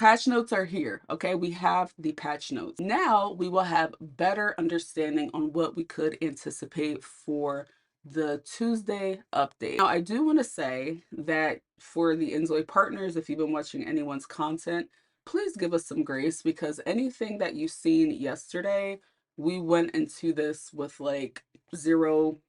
Patch notes are here, okay? We have the patch notes. Now we will have better understanding on what we could anticipate for the Tuesday update. Now, I do want to say that for the Inzoi partners, if you've been watching anyone's content, please give us some grace, because anything that you've seen yesterday, we went into this with like zero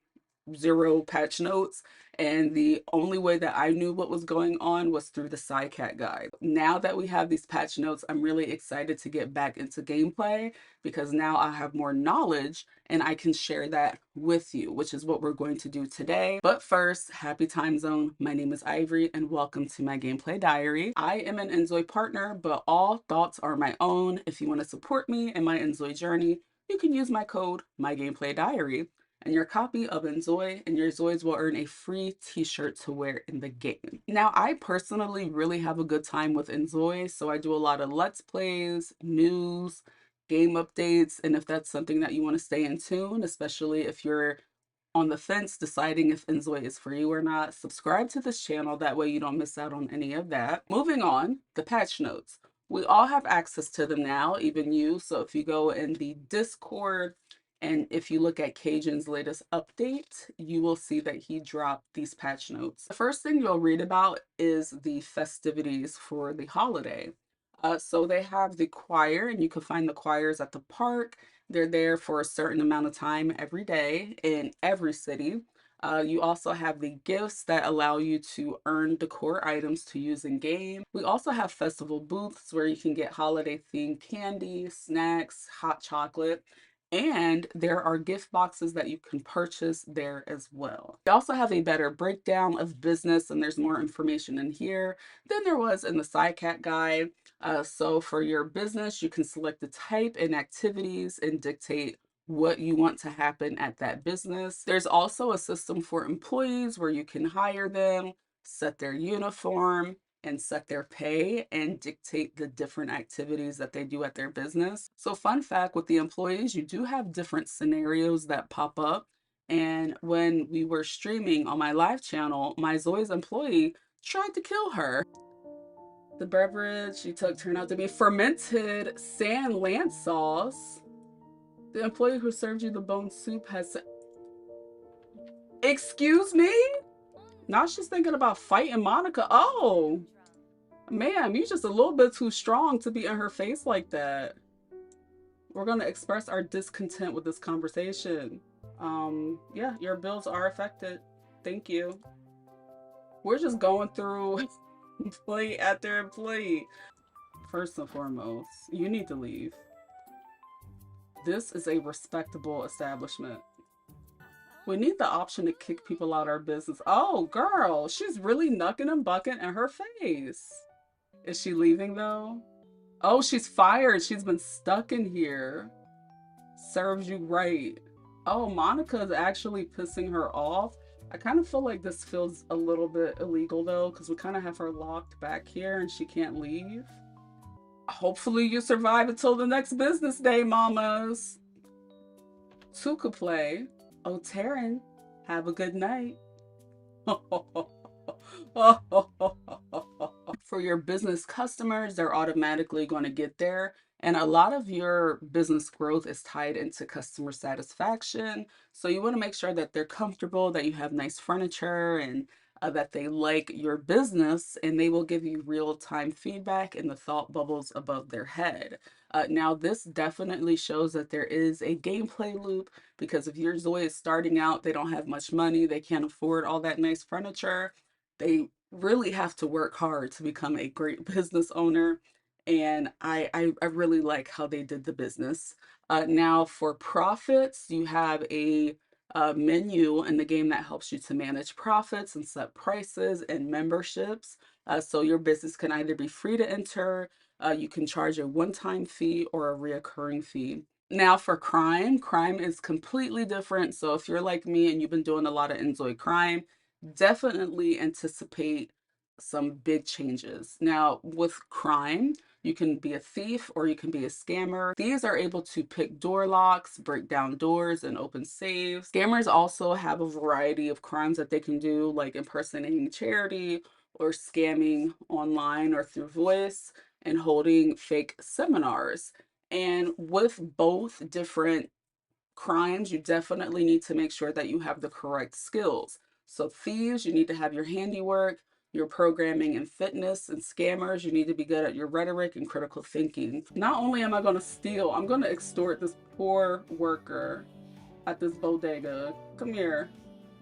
patch notes, and the only way that I knew what was going on was through the SciCat guide. Now that we have these patch notes, I'm really excited to get back into gameplay, because now I have more knowledge and I can share that with you, which is what we're going to do today. But first, happy time zone. My name is Ivory and welcome to my gameplay diary. I am an Inzoi partner, but all thoughts are my own. If you want to support me in my Inzoi journey, you can use my code MYGAMEPLAY and your copy of Inzoi, and your Zoids will earn a free t-shirt to wear in the game. Now, I personally really have a good time with Inzoi, so I do a lot of Let's Plays, news, game updates, and if that's something that you want to stay in tune, especially if you're on the fence deciding if Inzoi is for you or not, subscribe to this channel. That way you don't miss out on any of that. Moving on, the patch notes. We all have access to them now, even you. So if you go in the Discord, and if you look at Cajun's latest update, you will see that he dropped these patch notes. The first thing you'll read about is the festivities for the holiday. So they have the choir, and you can find the choirs at the park. They're there for a certain amount of time every day in every city. You also have the gifts that allow you to earn decor items to use in game. We also have festival booths where you can get holiday themed candy, snacks, hot chocolate, and there are gift boxes that you can purchase there as well. We also have a better breakdown of business, and there's more information in here than there was in the SciCat guide. So for your business, you can select the type and activities and dictate what you want to happen at that business. There's also a system for employees where you can hire them, set their uniform, and set their pay and dictate the different activities that they do at their business. So fun fact with the employees, you do have different scenarios that pop up. And when we were streaming on my live channel, my Zoe's employee tried to kill her. The beverage she took turned out to be fermented sand lance sauce. The employee who served you the bone soup has... Excuse me? Now she's thinking about fighting Monica. Oh, ma'am, you're just a little bit too strong to be in her face like that. We're going to express our discontent with this conversation. Yeah, your bills are affected. Thank you. We're just going through employee after employee. First and foremost, you need to leave. This is a respectable establishment. We need the option to kick people out of our business. Oh, girl, she's really knucking and bucking in her face. Is she leaving though? Oh, she's fired. She's been stuck in here. Serves you right. Oh, Monica is actually pissing her off. I kind of feel like this feels a little bit illegal though, because we kind of have her locked back here and she can't leave. Hopefully you survive until the next business day, mamas. Two could play. Oh, Taryn, have a good night. For your business customers, they're automatically going to get there. And a lot of your business growth is tied into customer satisfaction. So you want to make sure that they're comfortable, that you have nice furniture, and that they like your business, and they will give you real-time feedback in the thought bubbles above their head. Now, this definitely shows that there is a gameplay loop, because if your Zoe is starting out, they don't have much money, they can't afford all that nice furniture, they really have to work hard to become a great business owner. And I really like how they did the business. Now for profits, you have a menu in the game that helps you to manage profits and set prices and memberships. So your business can either be free to enter, you can charge a one-time fee or a reoccurring fee. Now for crime, crime is completely different. So if you're like me and you've been doing a lot of Inzoi crime, definitely anticipate some big changes. Now with crime, you can be a thief or you can be a scammer. Thieves are able to pick door locks, break down doors, and open safes. Scammers also have a variety of crimes that they can do, like impersonating charity or scamming online or through voice. and holding fake seminars. And with both different crimes, you definitely need to make sure that you have the correct skills. So thieves, you need to have your handiwork, your programming and fitness, and scammers, you need to be good at your rhetoric and critical thinking. Not only am I going to steal, I'm going to extort this poor worker at this bodega. Come here.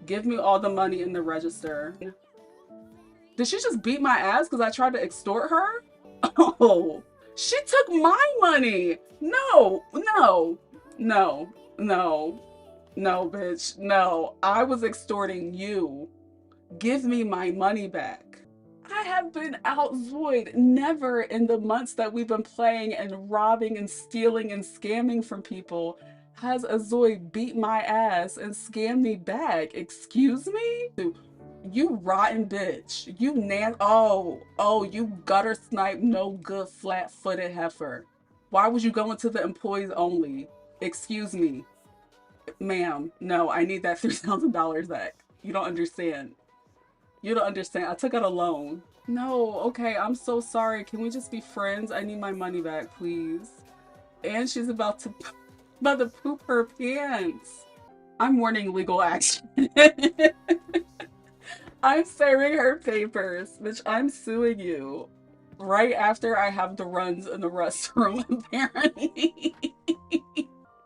Give me all the money in the register. Did she just beat my ass because I tried to extort her? Oh, she took my money. No, no, no, no, no, bitch. No, I was extorting you. Give me my money back. I have been outzoid. Never in the months that we've been playing and robbing and stealing and scamming from people has a Zoid beat my ass and scammed me back. Excuse me? You rotten bitch. You you gutter snipe, no good flat footed heifer. Why would you go into the employees only? Excuse me. Ma'am, no, I need that $3,000 back. You don't understand. You don't understand. I took out a loan. No, okay, I'm so sorry. Can we just be friends? I need my money back, please. And she's about to poop her pants. I'm warning legal action. I'm serving her papers, bitch. I'm suing you. Right after I have the runs in the restroom, apparently.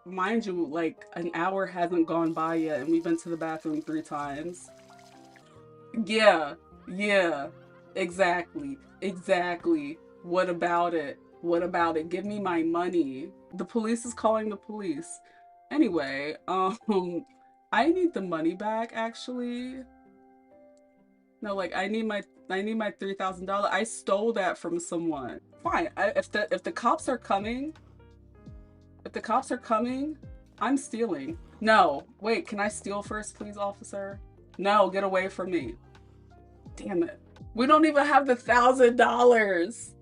Mind you, like an hour hasn't gone by yet, and we've been to the bathroom 3 times. Yeah, yeah, exactly, exactly. What about it? What about it? Give me my money. The police is calling the police. Anyway, I need the money back actually. No, like I need my $3,000. I stole that from someone. Fine. If the cops are coming, if the cops are coming, I'm stealing. No, wait, can I steal first, please, officer? No, get away from me. Damn it. We don't even have the $1,000.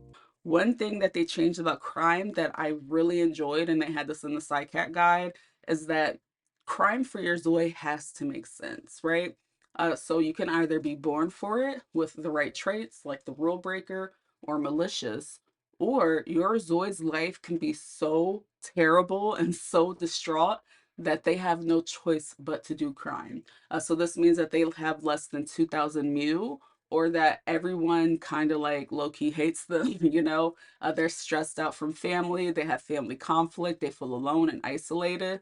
One thing that they changed about crime that I really enjoyed, and they had this in the SciCat guide, is that crime for your Zoe has to make sense, right? So you can either be born for it with the right traits, like the rule breaker or malicious, or your Zoe's life can be so terrible and so distraught that they have no choice but to do crime. So this means that they'll have less than 2,000 mu, or that everyone kind of like low-key hates them, you know? They're stressed out from family, they have family conflict, they feel alone and isolated,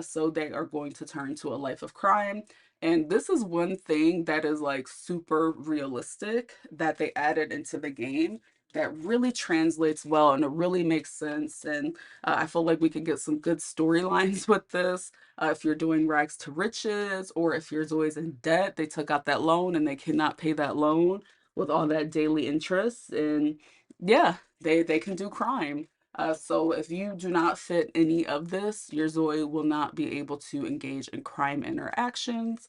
so they are going to turn to a life of crime. And this is one thing that is like super realistic that they added into the game that really translates well and it really makes sense. And I feel like we could get some good storylines with this. If you're doing rags to riches, or if you're always in debt, they took out that loan and they cannot pay that loan with all that daily interest. And yeah, they can do crime. So if you do not fit any of this, your Zoe will not be able to engage in crime interactions.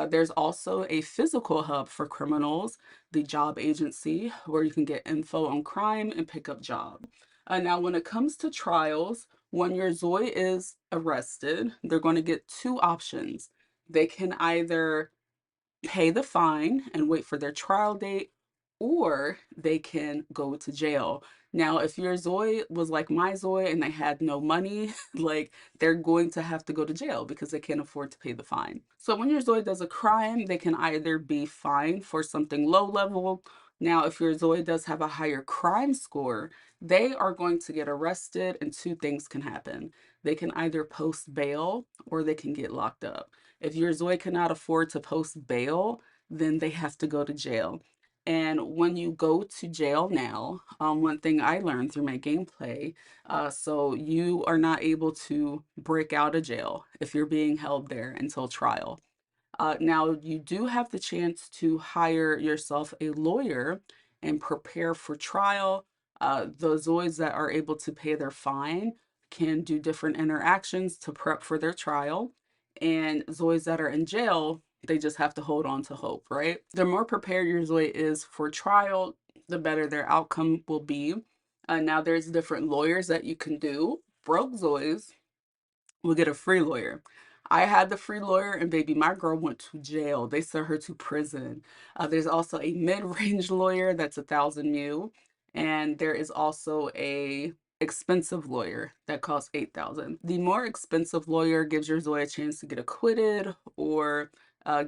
There's also a physical hub for criminals, the job agency, where you can get info on crime and pick up job. Now, when it comes to trials, when your Zoe is arrested, they're going to get two options. They can either pay the fine and wait for their trial date, or they can go to jail. Now, if your Zoe was like my Zoe and they had no money, like they're going to have to go to jail because they can't afford to pay the fine. So when your Zoe does a crime, they can either be fined for something low level. Now, if your Zoe does have a higher crime score, they are going to get arrested, and two things can happen. They can either post bail or they can get locked up. If your Zoe cannot afford to post bail, then they have to go to jail. And when you go to jail now, one thing I learned through my gameplay, so you are not able to break out of jail if you're being held there until trial. Now, you do have the chance to hire yourself a lawyer and prepare for trial. The Zoids that are able to pay their fine can do different interactions to prep for their trial. And Zoids that are in jail, they just have to hold on to hope, right? The more prepared your Zoid is for trial, the better their outcome will be. Now, there's different lawyers that you can do. Broke Zoids will get a free lawyer. I had the free lawyer, and baby, my girl went to jail. They sent her to prison. There's also a mid-range lawyer that's 1,000 mu, And there is also a expensive lawyer that costs 8,000. The more expensive lawyer gives your Zoe a chance to get acquitted or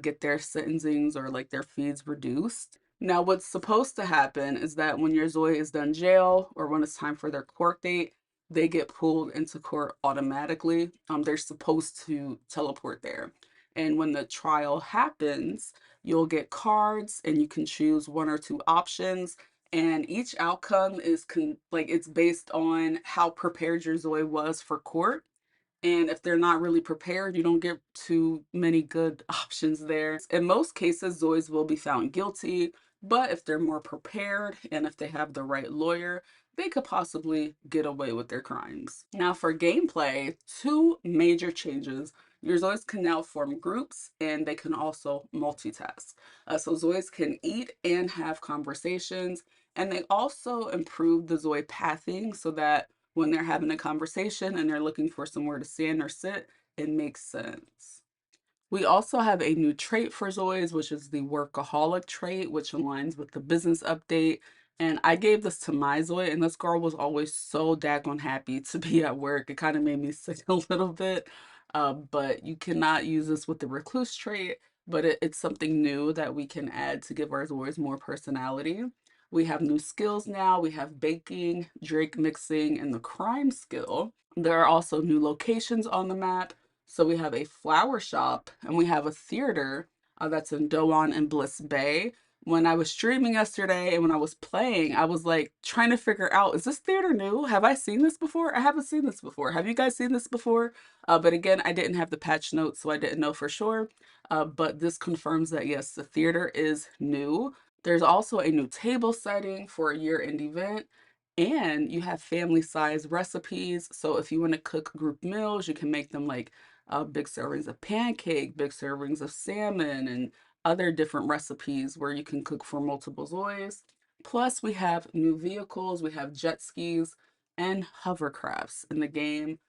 get their sentencings or like their fees reduced. Now, what's supposed to happen is that when your Zoe is done jail or when it's time for their court date, they get pulled into court automatically. They're supposed to teleport there. And when the trial happens, you'll get cards and you can choose one or two options. And each outcome is like it's based on how prepared your Zoe was for court. And if they're not really prepared, you don't get too many good options there. In most cases, Zoes will be found guilty, but if they're more prepared and if they have the right lawyer, they could possibly get away with their crimes. Now, for gameplay, two major changes. Your Zoes can now form groups and they can also multitask. So Zoes can eat and have conversations, and they also improve the Zoe pathing so that when they're having a conversation and they're looking for somewhere to stand or sit, it makes sense. We also have a new trait for Zoes, which is the workaholic trait, which aligns with the business update. And I gave this to my Zoe, and this girl was always so daggone happy to be at work. It kind of made me sick a little bit. But you cannot use this with the recluse trait, but it's something new that we can add to give our Zoes more personality. We have new skills now. We have baking, drink mixing, and the crime skill. There are also new locations on the map. So we have a flower shop and we have a theater that's in Doan and Bliss Bay. When I was streaming yesterday and when I was playing, I was like trying to figure out, is this theater new? Have I seen this before? I haven't seen this before. Have you guys seen this before? But again, I didn't have the patch notes, so I didn't know for sure. But this confirms that yes, the theater is new. There's also a new table setting for a year-end event. And you have family size recipes. So if you want to cook group meals, you can make them like big servings of pancake, big servings of salmon, and other different recipes where you can cook for multiple Zoys. Plus, we have new vehicles, we have jet skis and hovercrafts in the game.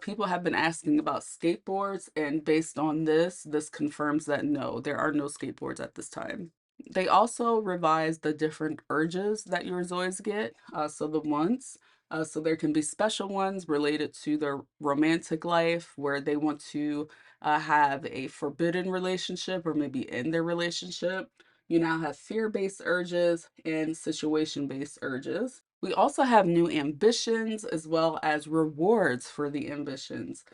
People have been asking about skateboards, and based on this confirms that no, there are no skateboards at this time. They also revised the different urges that your Zoids get. So the ones, so there can be special ones related to their romantic life where they want to have a forbidden relationship or maybe end their relationship. You now have fear-based urges and situation-based urges. We also have new ambitions as well as rewards for the ambitions.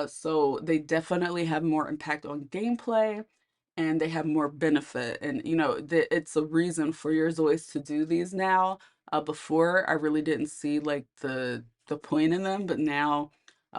So they definitely have more impact on gameplay and they have more benefit. And it's a reason for your Zoids to do these now. Before I really didn't see like the point in them, but now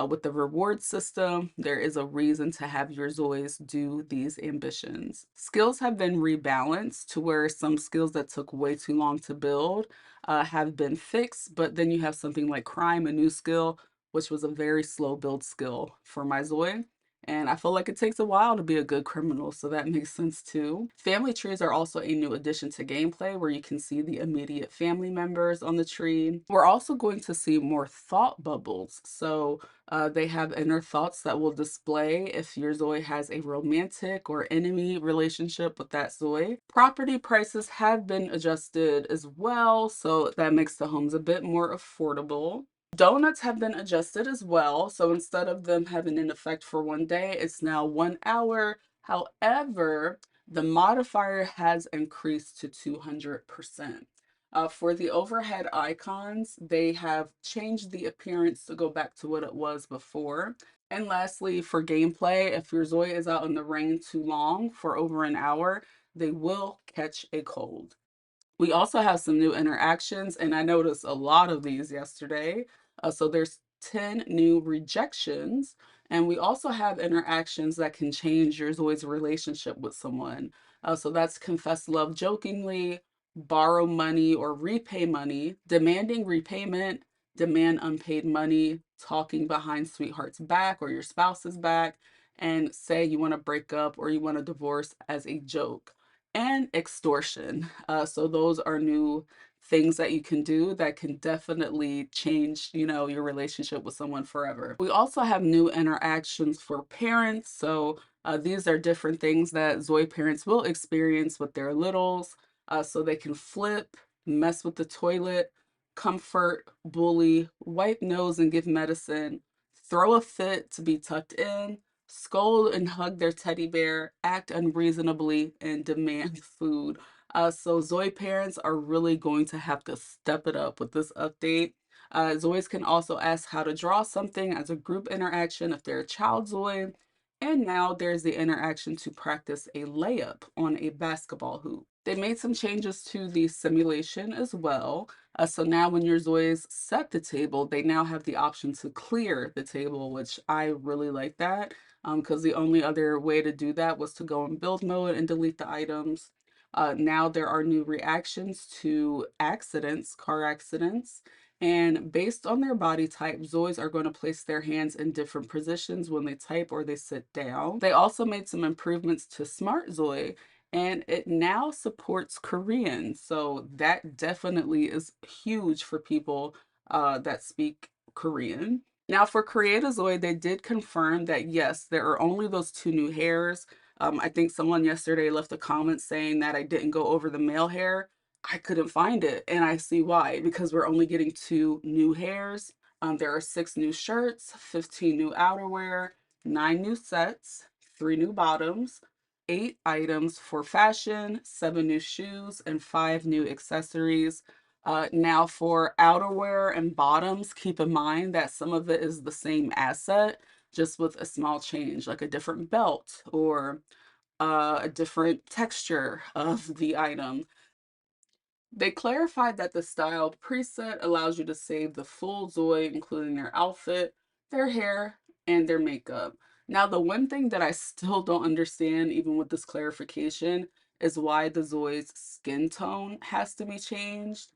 with the reward system, there is a reason to have your Zoids do these ambitions. Skills have been rebalanced to where some skills that took way too long to build have been fixed, but then you have something like crime, a new skill, which was a very slow build skill for my Zoid. And I feel like it takes a while to be a good criminal, so that makes sense too. Family trees are also a new addition to gameplay where you can see the immediate family members on the tree. We're also going to see more thought bubbles. So they have inner thoughts that will display if your Zoe has a romantic or enemy relationship with that Zoe. Property prices have been adjusted as well, so that makes the homes a bit more affordable. Donuts have been adjusted as well. So instead of them having an effect for one day, it's now 1 hour. However, the modifier has increased to 200%. For the overhead icons, they have changed the appearance to go back to what it was before. And lastly, for gameplay, if your Zoe is out in the rain too long for over an hour, they will catch a cold. We also have some new interactions, and I noticed a lot of these yesterday. So there's 10 new rejections, and we also have interactions that can change your Zoid's relationship with someone. So that's confess love jokingly, borrow money or repay money, demanding repayment, demand unpaid money, talking behind sweetheart's back or your spouse's back, and say you want to break up or you want a divorce as a joke, and extortion. So those are new things that you can do that can definitely change, your relationship with someone forever. We also have new interactions for parents. So these are different things that Zoe parents will experience with their littles. So they can flip, mess with the toilet, comfort, bully, wipe nose and give medicine, throw a fit to be tucked in, scold and hug their teddy bear, act unreasonably, and demand food. So Zoe parents are really going to have to step it up with this update. Zoes can also ask how to draw something as a group interaction if they're a child Zoe. And now there's the interaction to practice a layup on a basketball hoop. They made some changes to the simulation as well. So now when your Zoys set the table, they now have the option to clear the table, which I really like that, because the only other way to do that was to go in build mode and delete the items. Now there are new reactions to accidents, car accidents, and based on their body type, Zoys are going to place their hands in different positions when they type or they sit down. They also made some improvements to Smart Zoe, and it now supports Korean. So that definitely is huge for people that speak Korean. Now for Creatozoid, they did confirm that yes, there are only those 2 new hairs. I think someone yesterday left a comment saying that I didn't go over the male hair. I couldn't find it, and I see why, because we're only getting 2 new hairs. There are 6 new shirts, 15 new outerwear, 9 new sets, 3 new bottoms, 8 items for fashion, 7 new shoes, and 5 new accessories. Now for outerwear and bottoms, keep in mind that some of it is the same asset, just with a small change, like a different belt or a different texture of the item. They clarified that the style preset allows you to save the full Zoe, including their outfit, their hair, and their makeup. Now, the one thing that I still don't understand, even with this clarification, is why the Zoe's skin tone has to be changed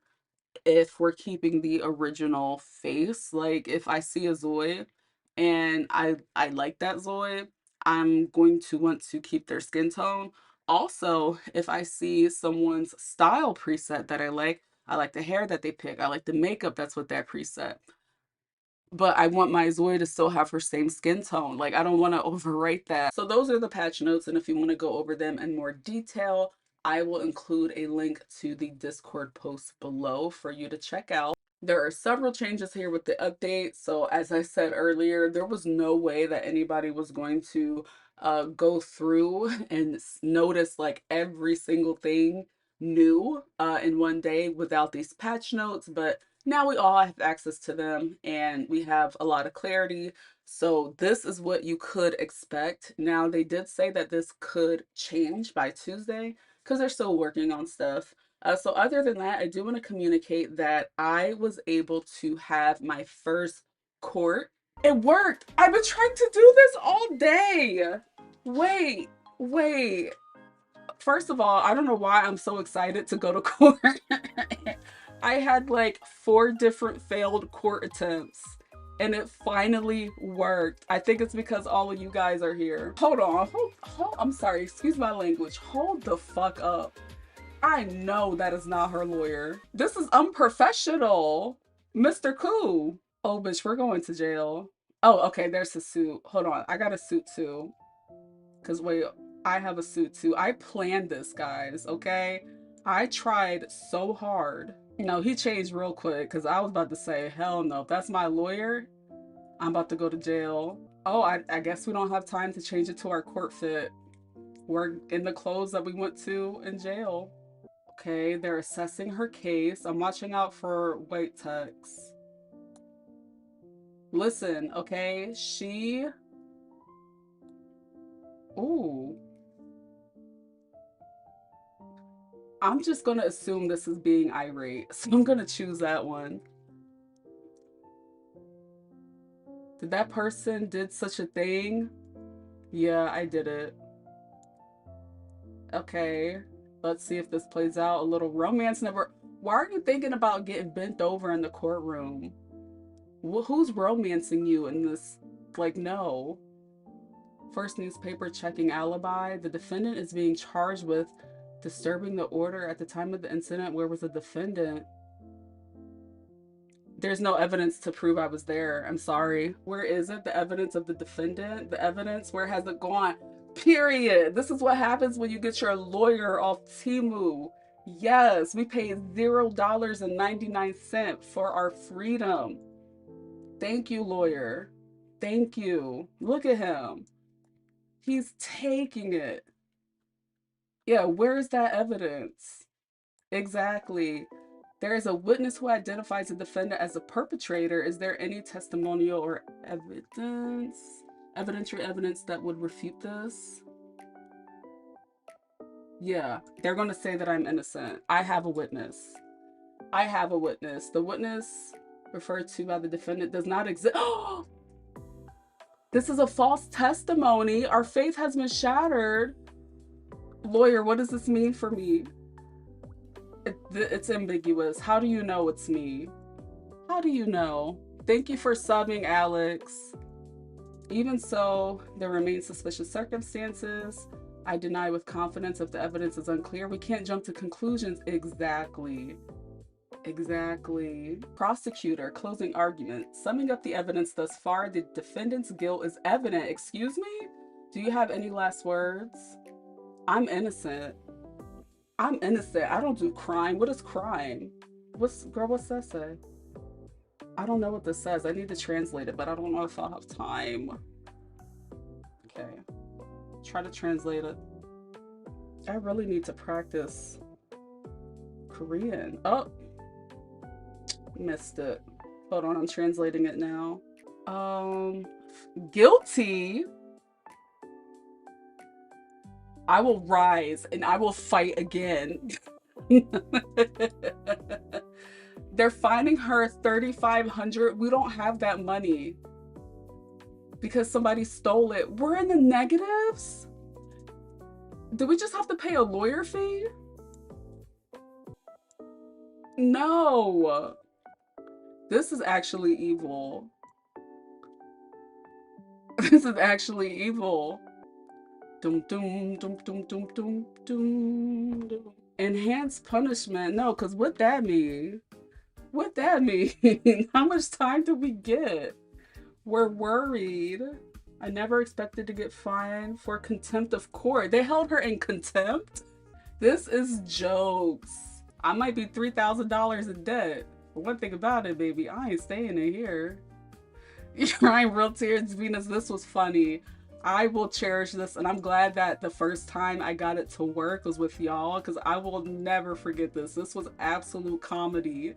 if we're keeping the original face. Like if I see a Zoe and I like that Zoe, I'm going to want to keep their skin tone. Also, if I see someone's style preset that I like the hair that they pick, I like the makeup that's with that preset. But I want my Zoe to still have her same skin tone. Like I don't want to overwrite that. So those are the patch notes, and if you want to go over them in more detail, I will include a link to the Discord post below for you to check out. There are several changes here with the update. So as I said earlier, there was no way that anybody was going to go through and notice like every single thing new in one day without these patch notes. But now we all have access to them and we have a lot of clarity. So this is what you could expect. Now they did say that this could change by Tuesday because they're still working on stuff. So other than that, I do want to communicate that I was able to have my first court. It worked. I've been trying to do this all day. Wait, wait. First of all, I don't know why I'm so excited to go to court. I had like 4 different failed court attempts and it finally worked. I think it's because all of you guys are here. Hold on, I'm sorry, excuse my language. Hold the fuck up. I know that is not her lawyer. This is unprofessional. Mr. Koo. Oh, bitch, we're going to jail. Oh, okay, there's a suit. Hold on, I got a suit too. Because wait, I have a suit too. I planned this, guys, okay? I tried so hard. You know, he changed real quick because I was about to say, hell no, if that's my lawyer, I'm about to go to jail. Oh, I guess we don't have time to change it to our court fit. We're in the clothes that we went to in jail. Okay, they're assessing her case. I'm watching out for white text. Listen, okay, ooh. I'm just gonna assume this is being irate, so I'm gonna choose that one. Did that person did such a thing? Yeah, I did it. Okay, let's see if this plays out. A little romance never. Why are you thinking about getting bent over in the courtroom? Who's romancing you in this? Like, no. First newspaper checking alibi. The defendant is being charged with disturbing the order at the time of the incident. Where was the defendant? There's no evidence to prove I was there. I'm sorry. Where is it? The evidence of the defendant? The evidence? Where has it gone? Period. This is what happens when you get your lawyer off Temu. Yes, we paid $0.99 for our freedom. Thank you, lawyer. Thank you. Look at him. He's taking it. Yeah, where's that evidence? Exactly. There is a witness who identifies the defendant as a perpetrator. Is there any testimonial or evidentiary evidence that would refute this? Yeah, they're going to say that I'm innocent. I have a witness. I have a witness. The witness referred to by the defendant does not exist. Oh, this is a false testimony. Our faith has been shattered. Lawyer, what does this mean for me? It's ambiguous. How do you know it's me? How do you know? Thank you for subbing, Alex. Even so, there remain suspicious circumstances. I deny with confidence if the evidence is unclear. We can't jump to conclusions. Exactly. Exactly. Prosecutor, closing argument. Summing up the evidence thus far, the defendant's guilt is evident. Excuse me? Do you have any last words? I'm innocent. I'm innocent. I don't do crime. What is crime? What's that say? I don't know what this says. I need to translate it, but I don't know if I'll have time. Okay. Try to translate it. I really need to practice Korean. Oh, missed it. Hold on, I'm translating it now. Guilty. I will rise and I will fight again. They're fining her $3,500. We don't have that money because somebody stole it. We're in the negatives. Do we just have to pay a lawyer fee? No. This is actually evil. This is actually evil. Dum dum dum dum dum dum dum dum. Enhanced punishment. No, because what that mean? What that mean? How much time do we get? We're worried. I never expected to get fined for contempt of court. They held her in contempt? This is jokes. I might be $3,000 in debt. But one thing about it, baby, I ain't staying in here. Crying real tears, Venus. This was funny. I will cherish this, and I'm glad that the first time I got it to work was with y'all, because I will never forget this. This was absolute comedy.